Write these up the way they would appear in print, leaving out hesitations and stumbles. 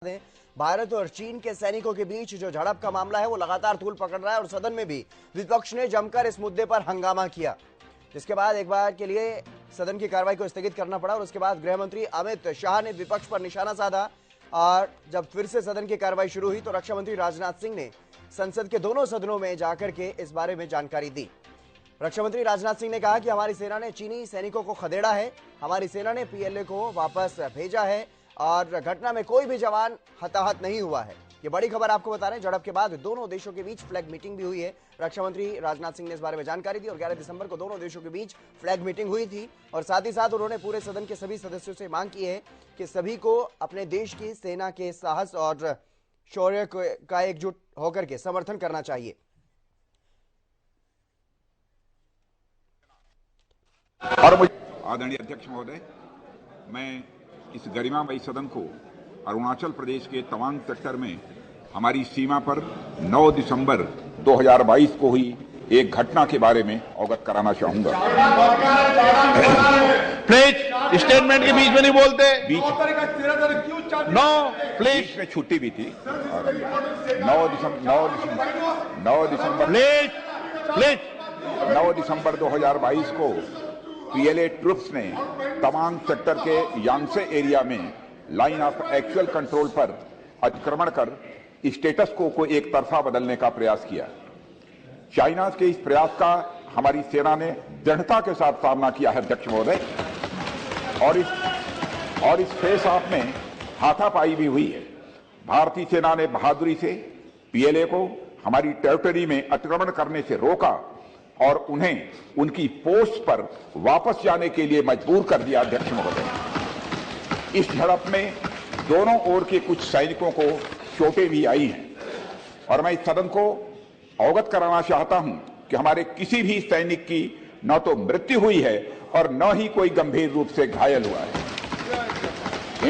दें, भारत और चीन के सैनिकों के बीच जो झड़प का मामला है वो लगातार तूल पकड़ रहा है और सदन में भी विपक्ष ने जमकर इस मुद्दे पर हंगामा किया, जिसके बाद एक बार के लिए सदन की कार्रवाई को स्थगित करना पड़ा और उसके बाद गृह मंत्री अमित शाह ने विपक्ष पर निशाना साधा। और जब फिर से सदन की कार्रवाई शुरू हुई तो रक्षा मंत्री राजनाथ सिंह ने संसद के दोनों सदनों में जाकर के इस बारे में जानकारी दी। रक्षा मंत्री राजनाथ सिंह ने कहा कि हमारी सेना ने चीनी सैनिकों को खदेड़ा है, हमारी सेना ने पीएलए को वापस भेजा है और घटना में कोई भी जवान हताहत नहीं हुआ है। ये बड़ी खबर आपको बता रहे हैं। झड़प के बाद दोनों देशों के बीच फ्लैग मीटिंग भी हुई है। रक्षा मंत्री राजनाथ सिंह ने इस बारे में जानकारी दी और 11 दिसंबर को दोनों देशों के बीच फ्लैग मीटिंग हुई थी और साथ ही साथ उन्होंने पूरे सदन के सभी सदस्यों से मांग की है कि सभी को अपने देश की सेना के साहस और शौर्य का एकजुट होकर के समर्थन करना चाहिए। और मुझे आदरणीय अध्यक्ष महोदय, मैं इस गरिमामयी सदन को अरुणाचल प्रदेश के तवांग सेक्टर में हमारी सीमा पर 9 दिसंबर 2022 को हुई एक घटना के बारे में अवगत कराना चाहूंगा। प्लीज स्टेटमेंट के बीच में नहीं बोलते। नो प्लीज में छुट्टी भी थी। 9 दिसंबर 2022 को पीएलए ट्रुप्स ने तवांग सेक्टर के यांगसे एरिया में लाइन ऑफ एक्चुअल कंट्रोल पर अतिक्रमण कर स्टेटस को एक तरफा बदलने का प्रयास किया। चाइना के इस प्रयास का हमारी सेना ने दृढ़ता के साथ सामना किया है अध्यक्ष महोदय, और इस फेस ऑफ में हाथापाई भी हुई है। भारतीय सेना ने बहादुरी से पीएलए को हमारी टेरिटरी में अतिक्रमण करने से रोका और उन्हें उनकी पोस्ट पर वापस जाने के लिए मजबूर कर दिया अध्यक्ष महोदय। इस झड़प में दोनों ओर के कुछ सैनिकों को चोटें भी आई हैं और मैं इस सदन को अवगत कराना चाहता हूं कि हमारे किसी भी सैनिक की न तो मृत्यु हुई है और न ही कोई गंभीर रूप से घायल हुआ है।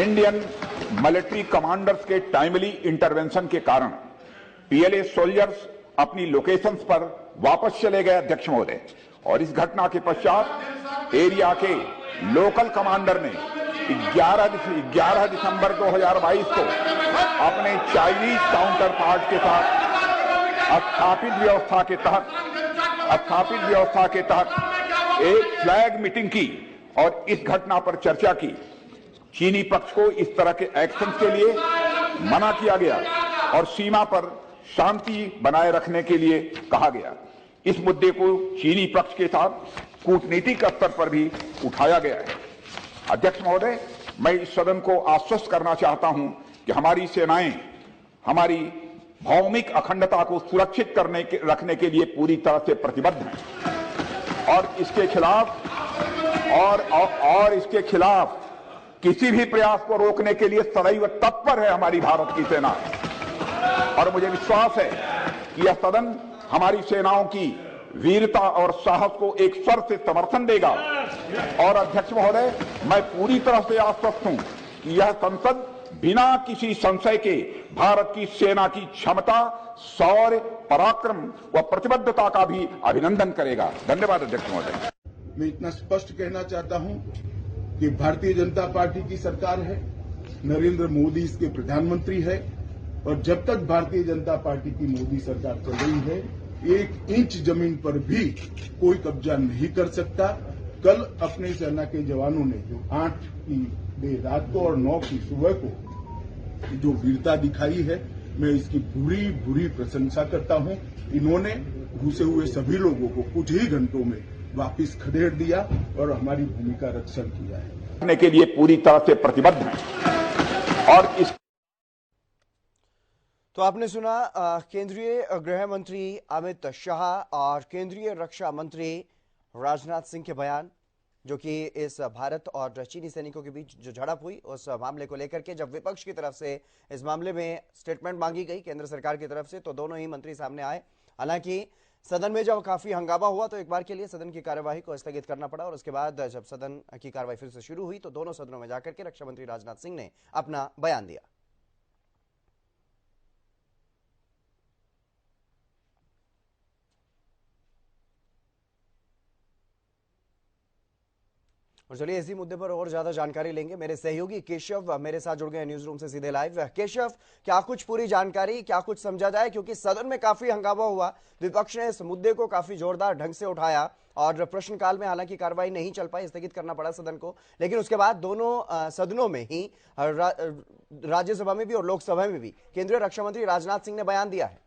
इंडियन मिलिट्री कमांडर्स के टाइमली इंटरवेंशन के कारण पीएलए सोल्जर्स अपनी लोकेशंस पर वापस चले गए अध्यक्ष महोदय, और इस घटना के पश्चात एरिया के लोकल कमांडर ने 11 दिसंबर 2022 को अपने चाइनीज काउंटर पार्ट के साथ स्थापित व्यवस्था के तहत एक फ्लैग मीटिंग की और इस घटना पर चर्चा की। चीनी पक्ष को इस तरह के एक्शन के लिए मना किया गया और सीमा पर शांति बनाए रखने के लिए कहा गया। इस मुद्दे को चीनी पक्ष के साथ कूटनीतिक स्तर पर भी उठाया गया है। अध्यक्ष महोदय, मैं इस सदन को आश्वस्त करना चाहता हूं कि हमारी सेनाएं हमारी भौमिक अखंडता को सुरक्षित रखने के लिए पूरी तरह से प्रतिबद्ध हैं और इसके खिलाफ किसी भी प्रयास को रोकने के लिए सदैव तत्पर है हमारी भारत की सेना। और मुझे विश्वास है कि यह सदन हमारी सेनाओं की वीरता और साहस को एक स्वर से समर्थन देगा। और अध्यक्ष महोदय, मैं पूरी तरह से आश्वस्त हूं कि यह संसद बिना किसी संशय के भारत की सेना की क्षमता, शौर्य, पराक्रम व प्रतिबद्धता का भी अभिनंदन करेगा। धन्यवाद अध्यक्ष महोदय। मैं इतना स्पष्ट कहना चाहता हूं कि भारतीय जनता पार्टी की सरकार है, नरेंद्र मोदी इसके प्रधानमंत्री है और जब तक भारतीय जनता पार्टी की मोदी सरकार चल रही है, 1 इंच जमीन पर भी कोई कब्जा नहीं कर सकता। कल अपने सेना के जवानों ने जो 8 की देर रात को और 9 की सुबह को जो वीरता दिखाई है, मैं इसकी बुरी प्रशंसा करता हूं। इन्होंने घुसे हुए सभी लोगों को कुछ ही घंटों में वापस खदेड़ दिया और हमारी भूमि का रक्षण किया है। के लिए पूरी तरह से प्रतिबद्ध हैं और इस तो आपने सुना केंद्रीय गृह मंत्री अमित शाह और केंद्रीय रक्षा मंत्री राजनाथ सिंह के बयान, जो कि इस भारत और चीनी सैनिकों के बीच जो झड़प हुई उस मामले को लेकर के जब विपक्ष की तरफ से इस मामले में स्टेटमेंट मांगी गई केंद्र सरकार की तरफ से, तो दोनों ही मंत्री सामने आए। हालांकि सदन में जब काफी हंगामा हुआ तो एक बार के लिए सदन की कार्यवाही को स्थगित करना पड़ा और उसके बाद जब सदन की कार्यवाही फिर से शुरू हुई तो दोनों सदनों में जाकर के रक्षा मंत्री राजनाथ सिंह ने अपना बयान दिया। और चलिए इसी मुद्दे पर और ज्यादा जानकारी लेंगे। मेरे सहयोगी केशव मेरे साथ जुड़ गए हैं न्यूज रूम से सीधे लाइव। केशव, क्या कुछ पूरी जानकारी, क्या कुछ समझा जाए, क्योंकि सदन में काफी हंगामा हुआ, विपक्ष ने इस मुद्दे को काफी जोरदार ढंग से उठाया और प्रश्नकाल में हालांकि कार्रवाई नहीं चल पाई, स्थगित करना पड़ा सदन को, लेकिन उसके बाद दोनों सदनों में ही राज्यसभा में भी और लोकसभा में भी केंद्रीय रक्षा मंत्री राजनाथ सिंह ने बयान दिया है।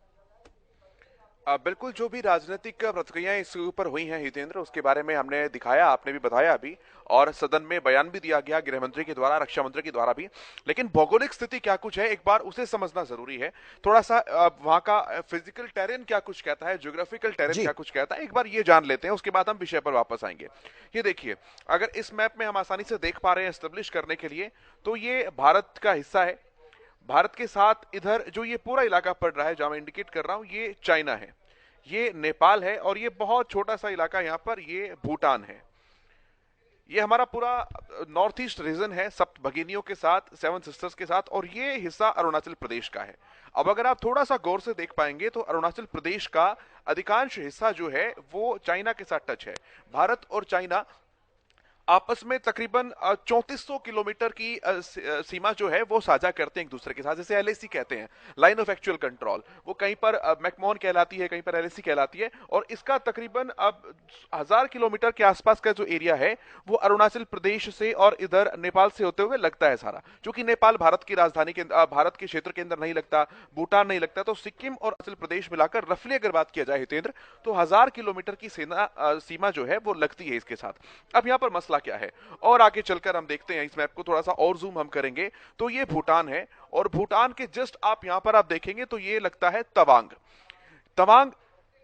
बिल्कुल, जो भी राजनीतिक प्रतिक्रियाएं इसके ऊपर हुई हैं हितेंद्र, उसके बारे में हमने दिखाया, आपने भी बताया अभी, और सदन में बयान भी दिया गया गृह मंत्री के द्वारा, रक्षा मंत्री के द्वारा भी। लेकिन भौगोलिक स्थिति क्या कुछ है, एक बार उसे समझना जरूरी है। थोड़ा सा वहां का फिजिकल टेरेन क्या कुछ कहता है, ज्योग्राफिकल टेरेन क्या कुछ कहता है, एक बार ये जान लेते हैं, उसके बाद हम विषय पर वापस आएंगे। ये देखिए, अगर इस मैप में हम आसानी से देख पा रहे हैं एस्टेब्लिश करने के लिए, तो ये भारत का हिस्सा है। भारत के साथ इधर जो ये पूरा इलाका पड़ रहा है, जहां मैं इंडिकेट कर रहा हूं, ये चाइना है, ये नेपाल है, और ये बहुत छोटा सा इलाका यहां पर ये भूटान है। ये हमारा पूरा नॉर्थ ईस्ट रीजन है, सप्त भगिनियों के साथ, सेवन सिस्टर्स के साथ, और ये हिस्सा अरुणाचल प्रदेश का है। अब अगर आप थोड़ा सा गौर से देख पाएंगे तो अरुणाचल प्रदेश का अधिकांश हिस्सा जो है वो चाइना के साथ टच है। भारत और चाइना आपस में तकरीबन 3400 किलोमीटर की सीमा जो है वो साझा करते हैं एक दूसरे के साथ, जैसे एलएसी कहते हैं, लाइन ऑफ एक्चुअल कंट्रोल। वो कहीं पर मैकमोहन कहलाती है, कहीं पर एलएसी कहलाती है, और इसका तकरीबन अब 1000 किलोमीटर के आसपास का जो एरिया है वो अरुणाचल प्रदेश से और इधर नेपाल से होते हुए लगता है सारा। क्योंकि नेपाल भारत की राजधानी के भारत के क्षेत्र के अंदर नहीं लगता, भूटान नहीं लगता, तो सिक्किम और अरुणाचल प्रदेश मिलाकर रफली अगर बात किया जाए हितेंद्र, तो 1000 किलोमीटर की सीमा जो है वो लगती है इसके साथ। अब यहाँ पर मसला क्या है, और आगे चलकर हम देखते हैं, इस मैप को थोड़ा सा और जूम हम करेंगे तो ये भूटान है, और भूटान के जस्ट आप यहां पर आप देखेंगे तो ये लगता है तवांग। तवांग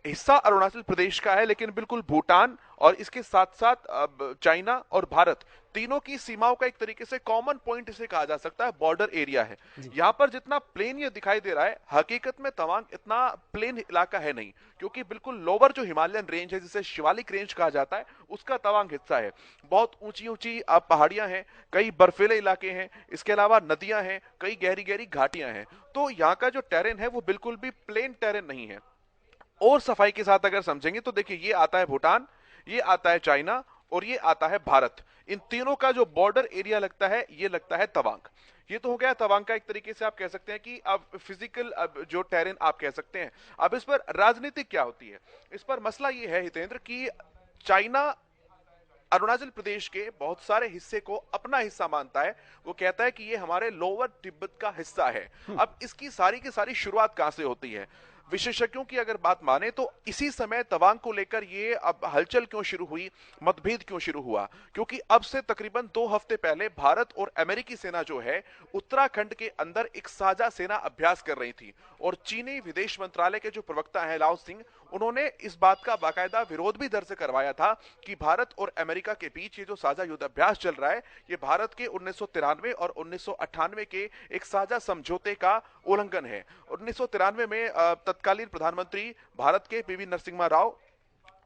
हिस्सा अरुणाचल प्रदेश का है, लेकिन बिल्कुल भूटान और इसके साथ साथ चाइना और भारत तीनों की सीमाओं का एक तरीके से कॉमन पॉइंट इसे कहा जा सकता है, बॉर्डर एरिया है। यहां पर जितना प्लेन ये दिखाई दे रहा है, हकीकत में तवांग इतना प्लेन इलाका है नहीं, क्योंकि बिल्कुल लोअर जो हिमालयन रेंज है, जिसे शिवालिक रेंज कहा जाता है, उसका तवांग हिस्सा है। बहुत ऊंची ऊंची पहाड़ियां हैं, कई बर्फीले इलाके हैं, इसके अलावा नदियां हैं, कई गहरी गहरी घाटियां हैं। तो यहाँ का जो टेरेन है वो बिल्कुल भी प्लेन टेरेन नहीं है। और सफाई के साथ अगर समझेंगे तो देखिए, ये आता है भूटान, ये आता है चाइना, और ये आता है भारत। इन तीनों का जो बॉर्डर एरिया लगता है, ये लगता है तवांग। ये तो हो गया तवांग का, एक तरीके से आप कह सकते हैं कि अब फिजिकल जो टेरेन आप कह सकते हैं। अब इस पर राजनीतिक क्या होती है, इस पर मसला ये है हितेंद्र कि चाइना अरुणाचल प्रदेश के बहुत सारे हिस्से को अपना हिस्सा मानता है। वो कहता है कि ये हमारे लोअर तिब्बत का हिस्सा है। अब इसकी सारी की सारी शुरुआत कहां से होती है, विशेषज्ञों की अगर बात माने तो इसी समय तवांग को लेकर ये अब हलचल क्यों शुरू हुई, मतभेद क्यों शुरू हुआ, क्योंकि अब से तकरीबन 2 हफ्ते पहले भारत और अमेरिकी सेना जो है उत्तराखंड के अंदर एक साझा सेना अभ्यास कर रही थी, और चीनी विदेश मंत्रालय के जो प्रवक्ता हैं लाओ सिंह, उन्होंने इस बात का बाकायदा विरोध भी दर्ज करवाया था कि भारत और अमेरिका के बीच ये जो साझा युद्ध अभ्यास चल रहा है, ये भारत के 1993 और 1998 के एक साझा समझौते का उल्लंघन है। 1993 में तत्कालीन प्रधानमंत्री भारत के पीवी नरसिम्हा राव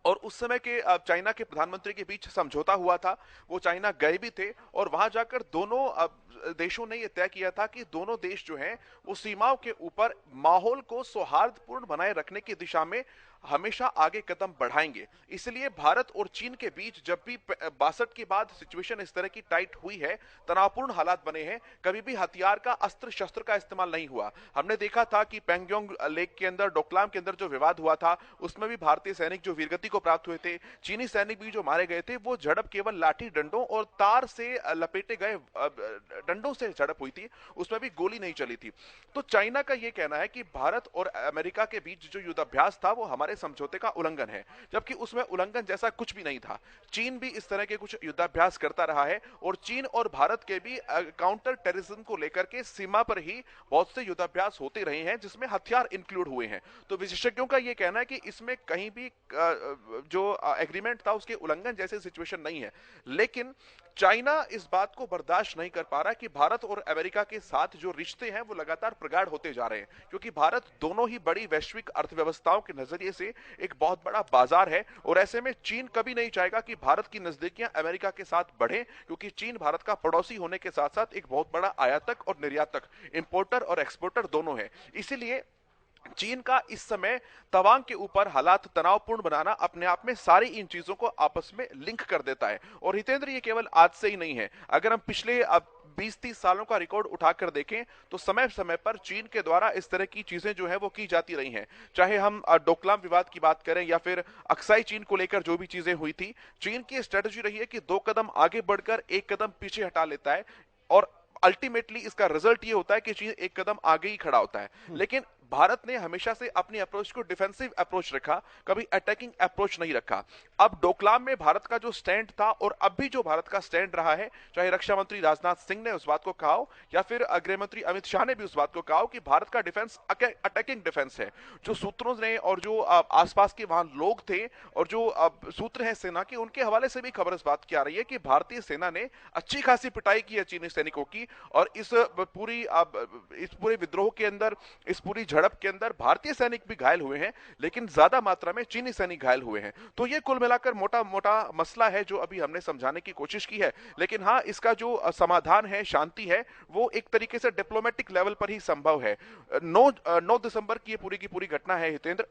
और उस समय के चाइना के प्रधानमंत्री के बीच समझौता हुआ था। वो चाइना गए भी थे, और वहां जाकर दोनों देशों ने यह तय किया था कि दोनों देश जो हैं वो सीमाओं के ऊपर माहौल को सौहार्दपूर्ण बनाए रखने की दिशा में हमेशा आगे कदम बढ़ाएंगे। इसलिए भारत और चीन के बीच जब भी 62 के बाद सिचुएशन इस तरह की टाइट हुई है, तनावपूर्ण हालात बने हैं, कभी भी हथियार का, अस्त्र शस्त्र का इस्तेमाल नहीं हुआ। हमने देखा था कि पैंगोंग लेक के अंदर, डोकलाम के अंदर जो विवाद हुआ था, उसमें भी भारतीय सैनिक जो वीरगति को प्राप्त हुए थे, चीनी सैनिक भी जो मारे गए थे, वो झड़प केवल लाठी डंडों और तार से लपेटे गए डंडों से झड़प हुई थी, उसमें भी गोली नहीं चली थी। तो चाइना का यह कहना है कि भारत और अमेरिका के बीच जो युद्धाभ्यास था वो हमारे समझौते का उल्लंघन है, जबकि उसमें उल्लंघन जैसा कुछ भी नहीं था। चीन भी इस तरह के कुछ युद्धाभ्यास करता रहा है, और चीन और भारत के भी काउंटर टेररिज्म को लेकर के सीमा पर ही बहुत से युद्धाभ्यास होते रहे हैं, जिसमें हथियार इंक्लूड हुए हैं। तो विशेषज्ञों का यह कहना है कि इसमें कहीं भी जो एग्रीमेंट था उसके उल्लंघन जैसे सिचुएशन नहीं है। लेकिन चाइना इस बात को बर्दाश्त नहीं कर पा रहा कि भारत और अमेरिका के साथ जो रिश्ते हैं वो लगातार प्रगाढ़ होते जा रहे हैं, क्योंकि भारत दोनों ही बड़ी वैश्विक अर्थव्यवस्थाओं के नजरिए से एक बहुत बड़ा बाजार है, और ऐसे में चीन कभी नहीं चाहेगा कि भारत की नजदीकियां अमेरिका के साथ बढ़े, क्योंकि चीन भारत का पड़ोसी होने के साथ साथ एक बहुत बड़ा आयातक और निर्यातक, इंपोर्टर और एक्सपोर्टर दोनों है। इसीलिए चीन का इस समय तवांग के ऊपर हालात तनावपूर्ण बनाना अपने आप में सारी इन चीजों को आपस में लिंक कर देता है। और हितेंद्र, ये केवल आज से ही नहीं है, अगर हम पिछले 20-30 सालों का रिकॉर्ड उठाकर देखें तो समय समय पर चीन के द्वारा इस तरह की चीजें जो है वो की जाती रही हैं। चाहे हम डोकलाम विवाद की बात करें या फिर अक्साई चीन को लेकर जो भी चीजें हुई थी, चीन की स्ट्रेटजी रही है कि 2 कदम आगे बढ़कर 1 कदम पीछे हटा लेता है और अल्टीमेटली इसका रिजल्ट ये होता है कि चीन 1 कदम आगे ही खड़ा होता है। लेकिन भारत ने हमेशा से अपनी अप्रोच को डिफेंसिव अप्रोच रखा, कभी अटैकिंग अप्रोच नहीं रखा। अब डोकलाम में भारत का जो स्टैंड था और अब भी जो भारत का स्टैंड रहा है, चाहे रक्षा मंत्री राजनाथ सिंह ने उस बात को कहा हो या फिर गृह मंत्री अमित शाह ने भी उस बात को कहा हो कि भारत का डिफेंस अटैकिंग डिफेंस है। जो सूत्रों ने और जो आसपास के वहां लोग थे और जो सूत्र हैं सेना के, उनके हवाले से भी खबर इस बात की आ रही है कि भारतीय सेना ने अच्छी खासी पिटाई की है चीनी सैनिकों की और इस पूरे विद्रोह के अंदर, इस पूरी झड़प के अंदर भारतीय सैनिक भी घायल हुए हैं, लेकिन ज्यादा मात्रा में चीनी सैनिक घायल हुए हैं। तो ये कुल मिलाकर मोटा मोटा मसला है जो अभी हमने समझाने की कोशिश की है। लेकिन हाँ, इसका जो समाधान है, शांति है, वो एक तरीके से डिप्लोमेटिक लेवल पर ही संभव है। 9 दिसंबर की ये पूरी घटना है हितेंद्र।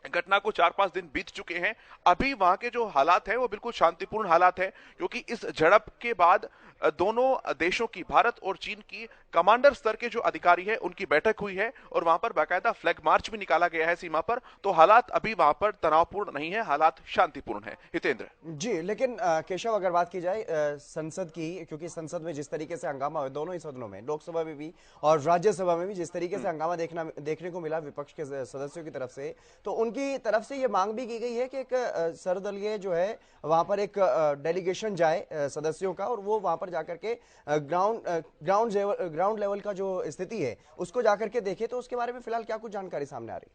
घटना को 4-5 दिन बीत चुके हैं। अभी वहां के जो हालात हैं वो बिल्कुल शांतिपूर्ण हालात हैं, क्योंकि इस झड़प के बाद दोनों देशों की, भारत और चीन की कमांडर स्तर के जो अधिकारी हैं उनकी बैठक हुई है और वहां पर बाकायदा फ्लैग मार्च भी निकाला गया है सीमा पर। तो हालात अभी वहां पर तनावपूर्ण नहीं है, हालात शांतिपूर्ण है हितेंद्र जी। लेकिन केशव, अगर बात की जाए संसद की, क्योंकि संसद में जिस तरीके से हंगामा हुआ, दोनों ही सदनों में, लोकसभा में भी और राज्यसभा में भी जिस तरीके से हंगामा देखने को मिला विपक्ष के सदस्यों की तरफ से, तो उनकी तरफ से ये मांग भी की गई है कि एक सर्वदलीय जो है वहां पर एक डेलीगेशन जाए सदस्यों का, और वो वहां पर जाकर के ग्राउंड लेवल का जो स्थिति है उसको जाकर के देखे। तो उसके बारे में फिलहाल क्या कुछ जानकारी सामने आ रही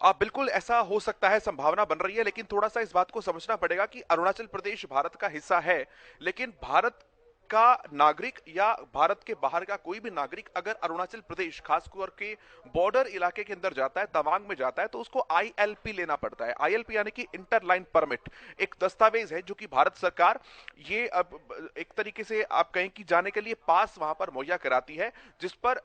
है? बिल्कुल ऐसा हो सकता है, संभावना बन रही है, लेकिन थोड़ा सा इस बात को समझना पड़ेगा कि अरुणाचल प्रदेश भारत का हिस्सा है, लेकिन भारत का नागरिक या भारत के बाहर का कोई भी नागरिक अगर अरुणाचल प्रदेश खासकर के बॉर्डर इलाके के अंदर जाता है, तवांग में जाता है, तो उसको आईएलपी लेना पड़ता है। आईएलपी यानी कि इंटर लाइन परमिट, एक दस्तावेज है जो कि भारत सरकार ये अब एक तरीके से आप कहें कि जाने के लिए पास वहां पर मुहैया कराती है, जिस पर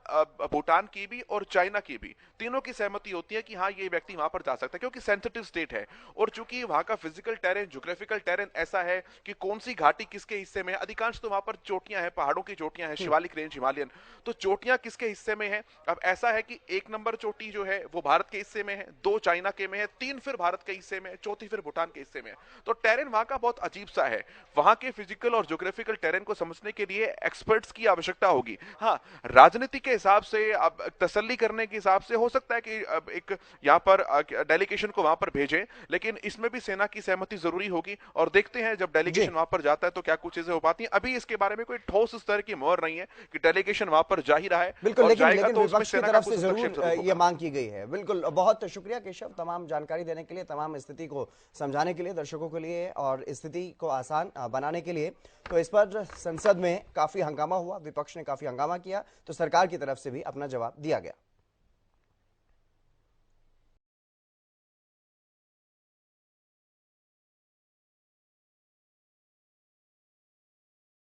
भूटान की भी और चाइना की भी तीनों की सहमति होती है कि हाँ, ये व्यक्ति वहां पर जा सकता है, क्योंकि सेंसिटिव स्टेट है और चूंकि वहां का फिजिकल टेरेन, ज्योग्राफिकल टेरेन ऐसा है कि कौन सी घाटी किसके हिस्से में है। अधिकांश तो वहां पर चोटियां हैं, पहाड़ों की चोटियां हैं, शिवालिक रेंज, हिमालयन, तो चोटियां किसके हिस्से में है। अब ऐसा है कि 1 नंबर चोटी जो है वो भारत के हिस्से में है, 2 चाइना के में है, 3 फिर भारत के हिस्से में, चौथी फिर भूटान के हिस्से में है। तो टेरेन वहां का बहुत अजीब सा है। वहां के फिजिकल और ज्योग्राफिकल टेरेन को समझने के लिए एक्सपर्ट्स की आवश्यकता होगी। हाँ, राजनीति के हिसाब से, अब तसल्ली करने के हिसाब से हो सकता है कि अब एक यहाँ पर डेलीगेशन को वहां पर भेजें, लेकिन इसमें भी सेना की सहमति जरूरी होगी और देखते हैं जब डेलीगेशन वहां पर जाता है तो क्या कुछ चीजें हो पाती हैं। अभी इसके बारे में कोई ठोस स्तर की मोहर नहीं है कि डेलीगेशन वहां पर जा ही रहा है। बिल्कुल, लेकिन तो विपक्ष की तरफ से जरूर ये मांग की गई है। बिल्कुल, बहुत शुक्रिया केशव तमाम जानकारी देने के लिए, तमाम स्थिति को समझाने के लिए दर्शकों के लिए और स्थिति को आसान बनाने के लिए। तो इस पर संसद में काफी हंगामा हुआ, विपक्ष ने काफी हंगामा किया, तो सरकार की तरफ से भी अपना जवाब दिया गया।